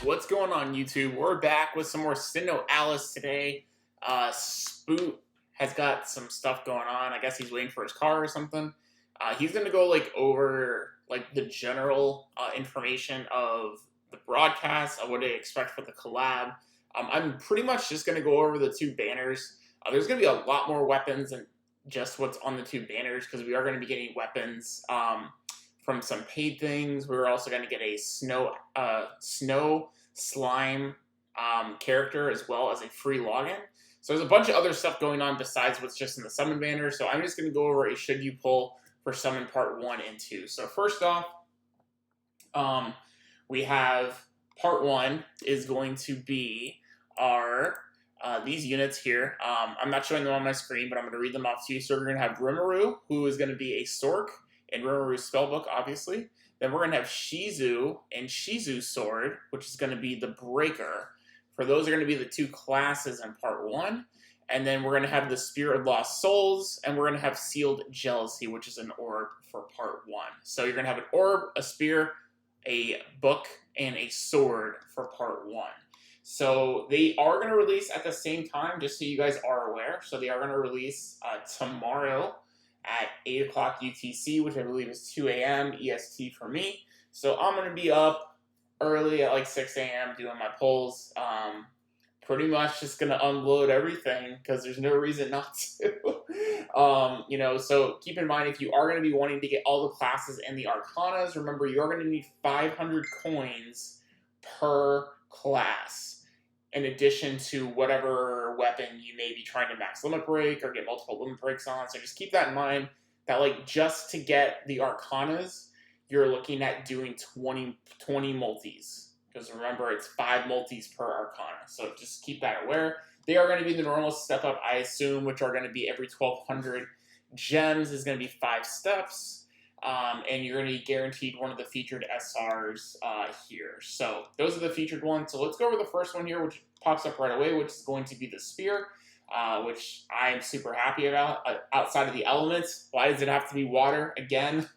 What's going on, YouTube? We're back with some more Sinoalice today. Spoot has got some stuff going on. I guess he's waiting for his car or something. He's going to go over the general information of the broadcast, of what to expect for the collab. I'm pretty much just going to go over the two banners. There's going to be a lot more weapons than just what's on the two banners, because we are going to be getting weapons from some paid things. We're also going to get a snow slime character, as well as a free login. So there's a bunch of other stuff going on besides what's just in the summon banner. So I'm just going to go over a should you pull for summon part 1 and 2. So first off, we have part 1 is going to be our these units here. I'm not showing them on my screen, but I'm going to read them off to you. So we're going to have Rimuru, who is going to be a Stork in Rimuru's spellbook, obviously. Then we're going to have Shizu and Shizu's sword, which is going to be the Breaker. For those are going to be the two classes in part 1. And then we're going to have the Spear of Lost Souls, and we're going to have Sealed Jealousy, which is an orb for part 1. So you're going to have an orb, a spear, a book, and a sword for part 1. So they are going to release at the same time, just so you guys are aware. So they are going to release tomorrow at 8 o'clock UTC, which I believe is 2 a.m. EST for me. So I'm going to be up early at 6 a.m. doing my pulls. Pretty much just going to unload everything, because there's no reason not to. So keep in mind, if you are going to be wanting to get all the classes and the Arcanas, remember you're going to need 500 coins per class, in addition to whatever weapon you may be trying to max limit break or get multiple limit breaks on. So just keep that in mind, that just to get the Arcanas, you're looking at doing 20 multis. Because remember, it's 5 multis per Arcana. So just keep that aware. They are going to be the normal step up, I assume, which are going to be every 1,200 gems is going to be 5 steps. And you're going to be guaranteed one of the featured SRs here. So those are the featured ones. So let's go over the first one here, which pops up right away, which is going to be the Spear, which I am super happy about. Outside of the elements, why does it have to be water again?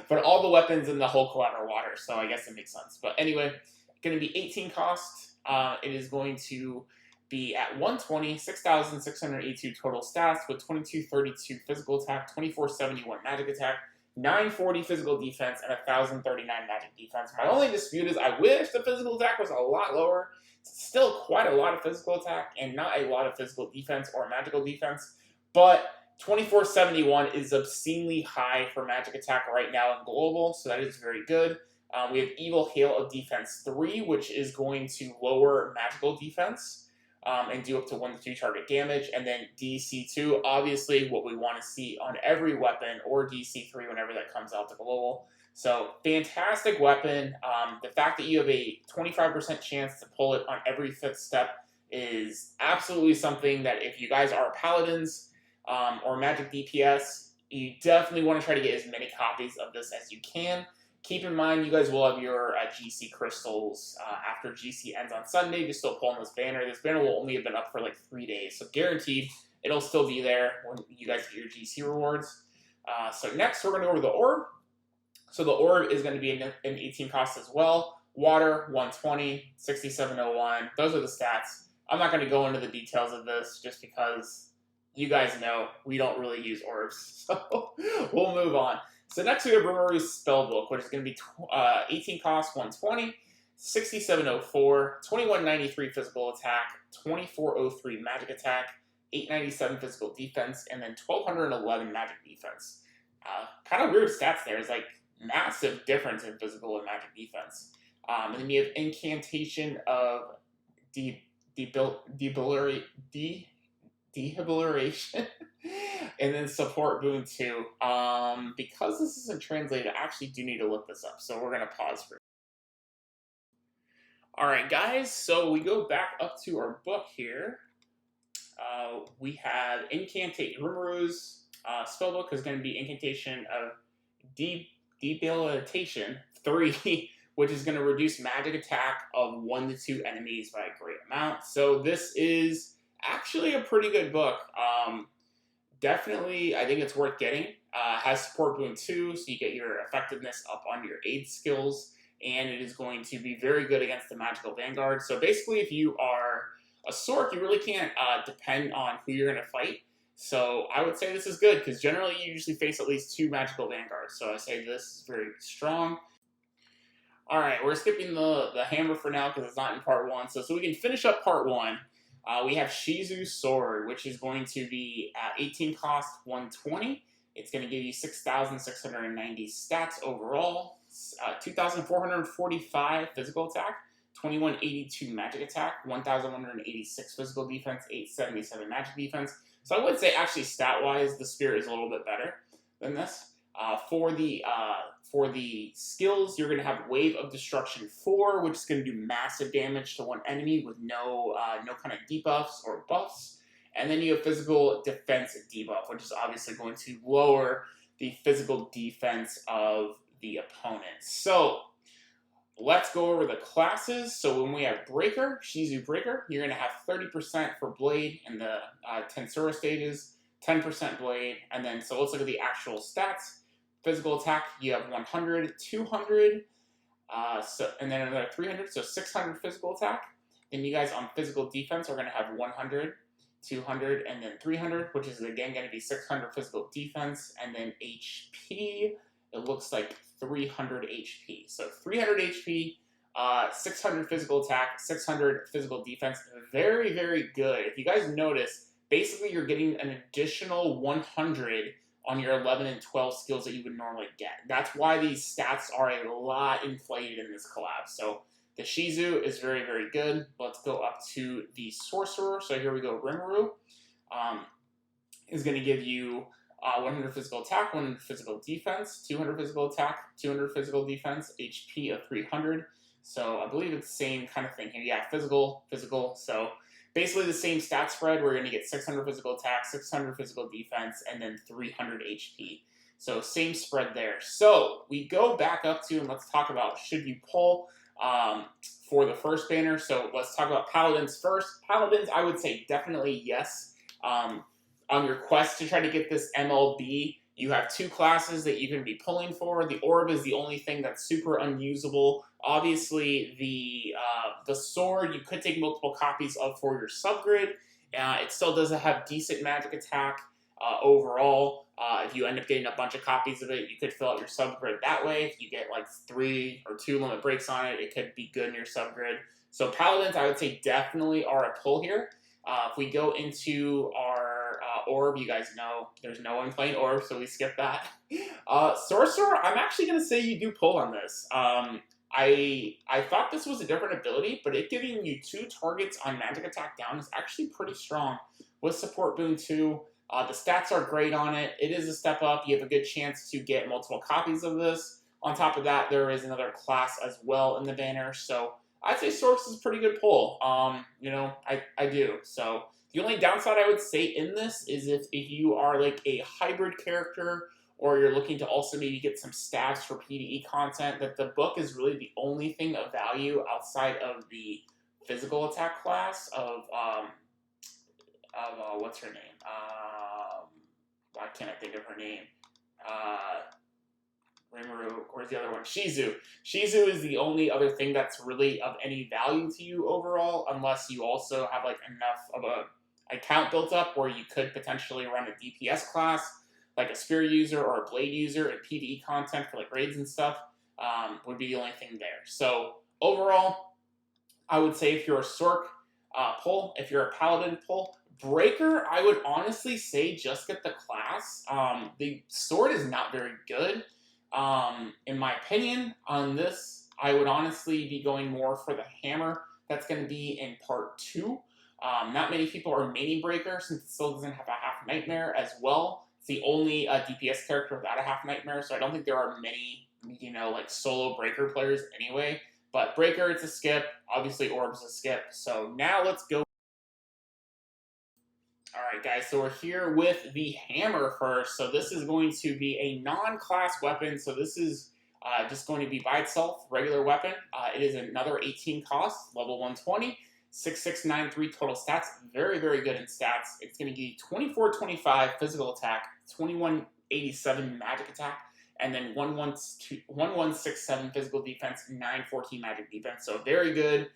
But all the weapons in the whole collab are water, so I guess it makes sense. But anyway, going to be 18 cost. It is going to be at 120, 6,682 total stats with 2232 physical attack, 2471 magic attack, 940 physical defense, and 1,039 magic defense. My only dispute is I wish the physical attack was a lot lower. It's still quite a lot of physical attack and not a lot of physical defense or magical defense. But 2471 is obscenely high for magic attack right now in global, so that is very good. We have Evil Hail of Defense 3, which is going to lower magical defense and do up to 1 to 2 target damage. And then DC 2, obviously what we want to see on every weapon, or DC 3 whenever that comes out to global. So fantastic weapon. The fact that you have a 25% chance to pull it on every 5th step is absolutely something that if you guys are paladins or magic DPS, you definitely want to try to get as many copies of this as you can. Keep in mind, you guys will have your GC crystals after GC ends on Sunday. Just still pulling this banner. This banner will only have been up for 3 days, so guaranteed it'll still be there when you guys get your GC rewards. So next, we're going to go over the orb. So the orb is going to be an 18 cost as well. Water, 120, 6701. Those are the stats. I'm not going to go into the details of this just because you guys know we don't really use orbs. So we'll move on. So next we have Rimuru's Spellbook, which is going to be 18 cost, 120, 6704, 2193 physical attack, 2403 magic attack, 897 physical defense, and then 1211 magic defense. Kind of weird stats there. It's massive difference in physical and magic defense. And then you have Incantation of Debilitation. And then Support Boon 2. Because this isn't translated, I actually do need to look this up. So we're going to pause for. Alright guys, so we go back up to our book here. We have Incantation. Rimuru's spellbook is going to be Incantation of Debilitation 3, which is going to reduce magic attack of 1 to 2 enemies by a great amount. So this is actually a pretty good book. Definitely, I think it's worth getting. has support boon 2, so you get your effectiveness up on your aid skills, and it is going to be very good against the Magical Vanguard. So basically, if you are a Sork, you really can't depend on who you're going to fight. So I would say this is good, because generally you usually face at least 2 Magical Vanguards. So I say this is very strong. Alright, we're skipping the hammer for now because it's not in part 1. So we can finish up part 1. We have Shizu's Sword, which is going to be 18 cost, 120. It's going to give you 6,690 stats overall, 2,445 physical attack, 2,182 magic attack, 1,186 physical defense, 877 magic defense. So I would say actually stat-wise, the Spirit is a little bit better than this. For the skills, you're going to have Wave of Destruction 4, which is going to do massive damage to one enemy with no kind of debuffs or buffs. And then you have Physical Defense debuff, which is obviously going to lower the physical defense of the opponent. So let's go over the classes. So when we have Breaker, Shizu Breaker, you're going to have 30% for Blade in the Tensura stages, 10% Blade, and then so let's look at the actual stats. Physical attack, you have 100, 200, and then another 300, so 600 physical attack. Then you guys on physical defense are going to have 100, 200, and then 300, which is again going to be 600 physical defense, and then HP, it looks like 300 HP. So 300 HP, 600 physical attack, 600 physical defense. Very, very good. If you guys notice, basically you're getting an additional 100 on your 11 and 12 skills that you would normally get. That's why these stats are a lot inflated in this collab. So the Shizu is very, very good. Let's go up to the Sorcerer. So here we go. Rimuru is going to give you 100 physical attack, 100 physical defense, 200 physical attack, 200 physical defense, HP of 300. So I believe it's the same kind of thing here. Yeah, physical. So basically the same stat spread. We're going to get 600 physical attack, 600 physical defense, and then 300 HP. So same spread there. So we go back up to, and let's talk about should you pull for the first banner. So let's talk about Paladins first. Paladins, I would say definitely yes. On your quest to try to get this MLB, you have 2 classes that you can be pulling for. The Orb is the only thing that's super unusable. Obviously, the Sword, you could take multiple copies of for your subgrid. It still doesn't have decent magic attack overall. If you end up getting a bunch of copies of it, you could fill out your subgrid that way. If you get like 3 or 2 limit breaks on it, it could be good in your subgrid. So Paladins, I would say definitely are a pull here. If we go into our Orb, you guys know there's no one playing Orb, so we skip that. Sorcerer, I'm actually going to say you do pull on this. I thought this was a different ability, but it giving you 2 targets on magic attack down is actually pretty strong. With support boon 2, the stats are great on it. It is a step up. You have a good chance to get multiple copies of this. On top of that, there is another class as well in the banner, so I'd say Sorcerer is a pretty good pull. You know, I do. So the only downside I would say in this is if you are like a hybrid character, or you're looking to also maybe get some stats for PvE content, that the book is really the only thing of value outside of the physical attack class of what's her name? Why can't I think of her name? Rimuru, where's the other one? Shizu. Shizu is the only other thing that's really of any value to you overall, unless you also have like enough of a account built up where you could potentially run a DPS class, like a Spear user or a Blade user, and PvE content for like raids and stuff would be the only thing there. So overall, I would say if you're a Sork, pull. If you're a Paladin, pull. Breaker, I would honestly say just get the class. The Sword is not very good. In my opinion, on this, I would honestly be going more for the Hammer. That's going to be in part 2. Not many people are maining Breaker since it still doesn't have a half Nightmare as well. It's the only DPS character without a half Nightmare, so I don't think there are many, you know, like solo Breaker players anyway. But Breaker, it's a skip. Obviously, Orb's a skip. So now let's go. Alright guys, so we're here with the Hammer first. So this is going to be a non-class weapon. So this is just going to be by itself, regular weapon. It is another 18 cost, level 120, 6693 total stats. Very, very good in stats. It's going to give you 2425 physical attack, 21 187 magic attack, and then 1167 physical defense, 914 magic defense. So very good.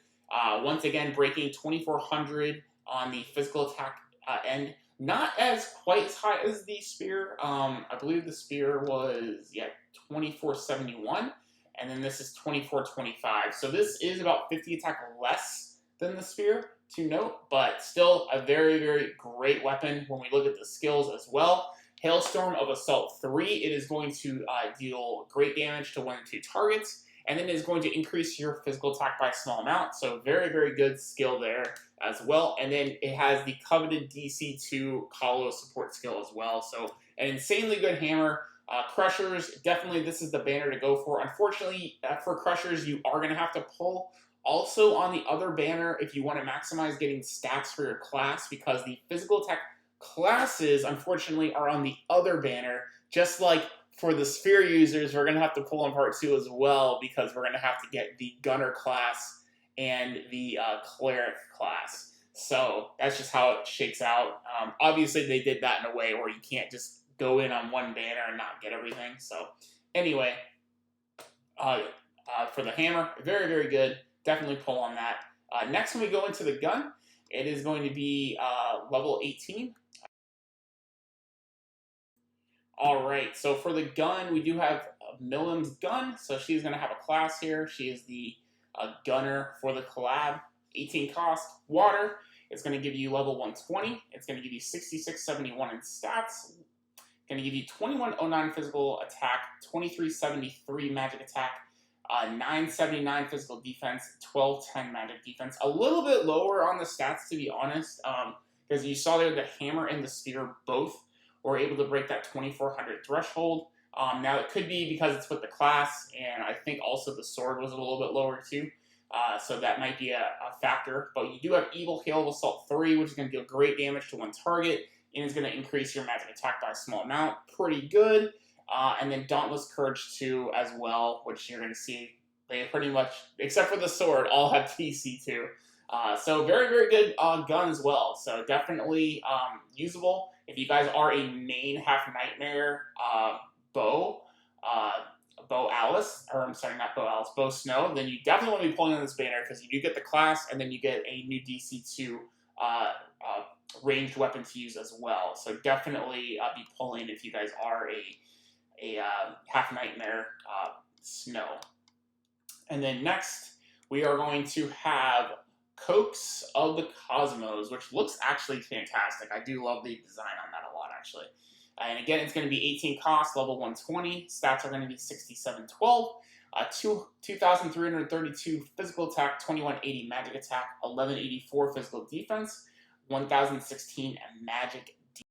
Once again, breaking 2400 on the physical attack end. Not as quite as high as the spear. I believe the spear was 2471, and then this is 2425. So this is about 50 attack less than the spear, to note, but still a very, very great weapon when we look at the skills as well. Hailstorm of Assault 3, it is going to deal great damage to 1 and 2 targets, and then it is going to increase your physical attack by a small amount, so very, very good skill there as well. And then it has the coveted DC2 Collab support skill as well, so an insanely good hammer. Crushers, definitely this is the banner to go for. Unfortunately, for Crushers, you are going to have to pull also on the other banner if you want to maximize getting stats for your class, because the physical attack classes, unfortunately, are on the other banner. Just like for the Sphere users, we're going to have to pull on part 2 as well, because we're going to have to get the Gunner class and the Cleric class. So that's just how it shakes out. Obviously, they did that in a way where you can't just go in on one banner and not get everything. So anyway, for the hammer, very, very good. Definitely pull on that. Next, when we go into the gun, it is going to be level 18. All right, so for the gun, we do have Millam's gun. So she's going to have a class here. She is the gunner for the collab. 18 cost. Water. It's going to give you level 120. It's going to give you 6671 in stats. Going to give you 2109 physical attack, 2373 magic attack, 979 physical defense, 1210 magic defense. A little bit lower on the stats, to be honest, because you saw there the hammer and the spear both were able to break that 2400 threshold. Now, it could be because it's with the class, and I think also the sword was a little bit lower too, so that might be a factor. But you do have Evil Hail of Assault 3, which is going to deal great damage to one target, and it's going to increase your magic attack by a small amount. Pretty good. And then Dauntless Courage 2 as well, which you're going to see they pretty much, except for the sword, all have TC2. So very, very good gun as well. So definitely usable. If you guys are a main Half Nightmare Bow Alice, or I'm sorry, not Bow Alice, Bow Snow, then you definitely want to be pulling on this banner, because you do get the class, and then you get a new DC2 ranged weapon to use as well. So definitely be pulling if you guys are a Half Nightmare Snow. And then next, we are going to have Cokes of the Cosmos, which looks actually fantastic. I do love the design on that a lot, actually. And again, it's going to be 18 cost, level 120. Stats are going to be 6712, 2332 physical attack, 2180 magic attack, 1184 physical defense, 1016 magic defense.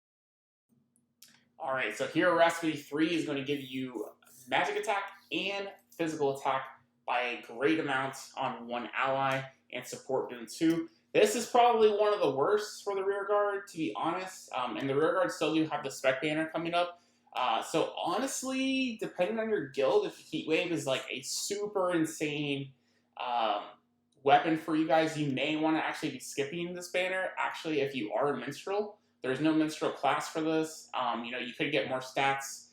All right, so Hero Recipe 3 is going to give you magic attack and physical attack by a great amount on one ally, and support boon 2. This is probably one of the worst for the rear guard, to be honest. And the rear guard still do have the spec banner coming up. So honestly, depending on your guild, if Heatwave is like a super insane weapon for you guys, you may want to actually be skipping this banner. Actually, if you are a minstrel, there's no minstrel class for this. You know, you could get more stats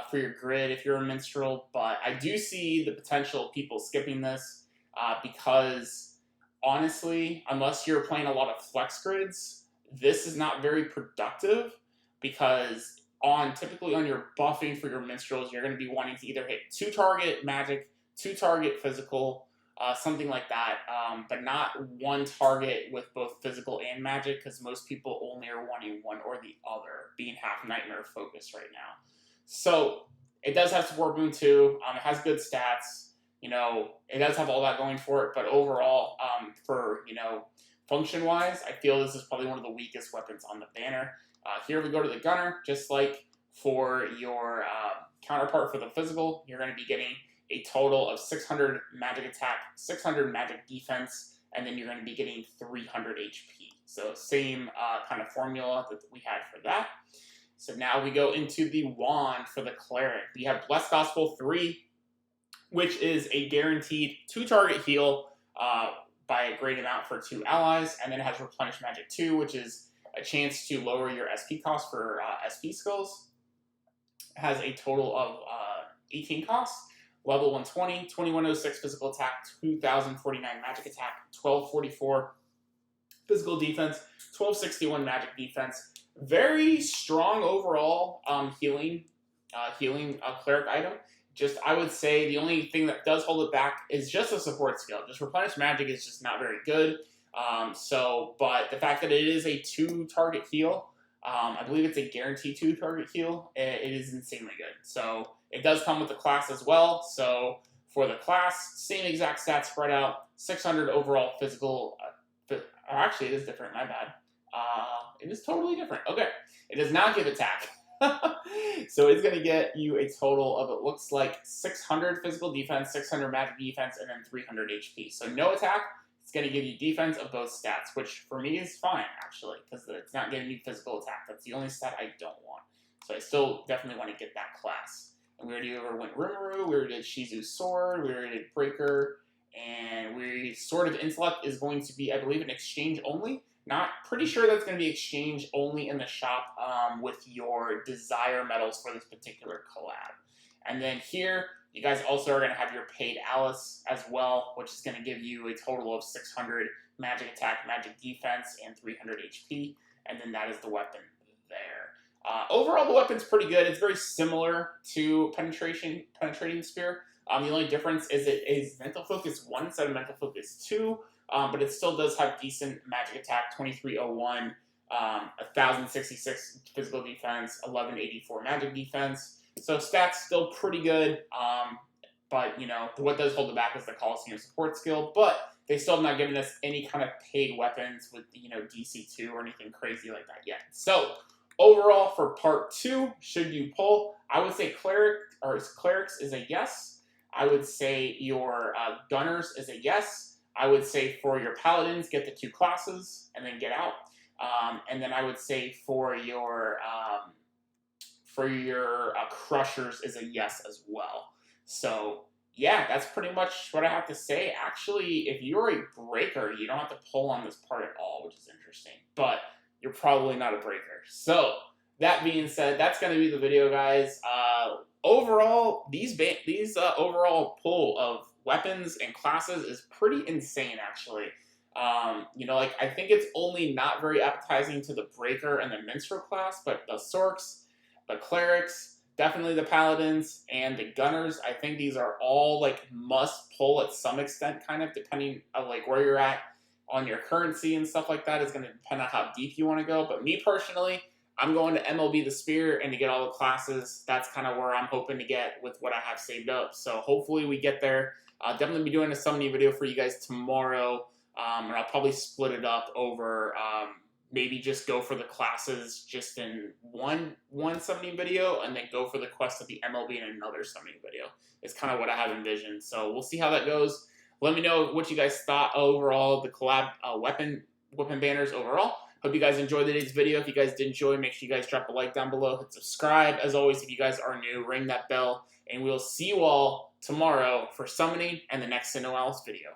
for your grid if you're a minstrel, but I do see the potential of people skipping this because honestly, unless you're playing a lot of flex grids, this is not very productive, because typically on your buffing for your minstrels, you're going to be wanting to either hit 2 target magic, 2 target physical, something like that, but not 1 target with both physical and magic, because most people only are wanting one or the other, being Half Nightmare focused right now. So it does have support boon 2. It has good stats. You know, it does have all that going for it, but overall, for, you know, function-wise, I feel this is probably one of the weakest weapons on the banner. Here we go to the gunner. Just like for your counterpart for the physical, you're going to be getting a total of 600 magic attack, 600 magic defense, and then you're going to be getting 300 HP. So same kind of formula that we had for that. So now we go into the wand for the cleric. We have Blessed Gospel 3, which is a guaranteed 2-target heal by a great amount for 2 allies, and then it has Replenish Magic 2, which is a chance to lower your SP cost for SP skills. has a total of 18 costs. Level 120, 2106 physical attack, 2049 magic attack, 1244 physical defense, 1261 magic defense. Very strong overall healing cleric item. Just, I would say the only thing that does hold it back is just a support skill. Just replenish magic is just not very good. But the fact that it is a 2-target heal, I believe it's a guaranteed 2-target heal, it is insanely good. So it does come with the class as well. So for the class, same exact stats spread out, 600 overall physical. Actually, it is different. My bad. It is totally different. Okay, it does not give attack. So it's going to get you a total of, it looks like, 600 physical defense, 600 magic defense, and then 300 HP. So no attack. It's going to give you defense of both stats, which for me is fine, actually, because it's not giving you physical attack. That's the only stat I don't want. So I still definitely want to get that class. And we already went Rimuru, we already did Shizu's Sword, we already did Breaker, and Sword of Intellect is going to be, I believe, an exchange only. Not pretty sure that's going to be exchange only in the shop with your desire medals for this particular collab. And then here, you guys also are going to have your paid Alice as well, which is going to give you a total of 600 magic attack, magic defense, and 300 HP. And then that is the weapon there. Overall, the weapon's pretty good. It's very similar to Penetrating Spear. The only difference is it is Mental Focus 1 instead of Mental Focus 2. But it still does have decent magic attack, 2301, 1066 physical defense, 1184 magic defense. So stats still pretty good, but, you know, what does hold it back is the Coliseum support skill, but they still have not given us any kind of paid weapons with, you know, DC2 or anything crazy like that yet. So, overall, for part 2, should you pull, I would say Clerics is a yes. I would say your Gunners is a yes. I would say for your Paladins, get the 2 classes and then get out. And then I would say for your Crushers is a yes as well. So yeah, that's pretty much what I have to say. Actually, if you're a Breaker, you don't have to pull on this part at all, which is interesting. But you're probably not a Breaker. So that being said, that's going to be the video, guys. Overall, these overall pull of weapons and classes is pretty insane, actually. You know, like, I think it's only not very appetizing to the Breaker and the Minstrel class, but the Sorks, the Clerics, definitely the Paladins, and the Gunners, I think these are all, like, must pull at some extent, kind of, depending on, like, where you're at on your currency and stuff like that. Is going to depend on how deep you want to go. But me, personally, I'm going to MLB the Spear and to get all the classes. That's kind of where I'm hoping to get with what I have saved up. So hopefully we get there. I'll definitely be doing a summoning video for you guys tomorrow. And I'll probably split it up over maybe just go for the classes just in one summoning video, and then go for the quest of the MLB in another summoning video. It's kind of what I have envisioned. So we'll see how that goes. Let me know what you guys thought overall, the collab weapon banners overall. Hope you guys enjoyed today's video. If you guys did enjoy, make sure you guys drop a like down below. Hit subscribe. As always, if you guys are new, ring that bell. And we'll see you all tomorrow for summoning and the next Sinoalice video.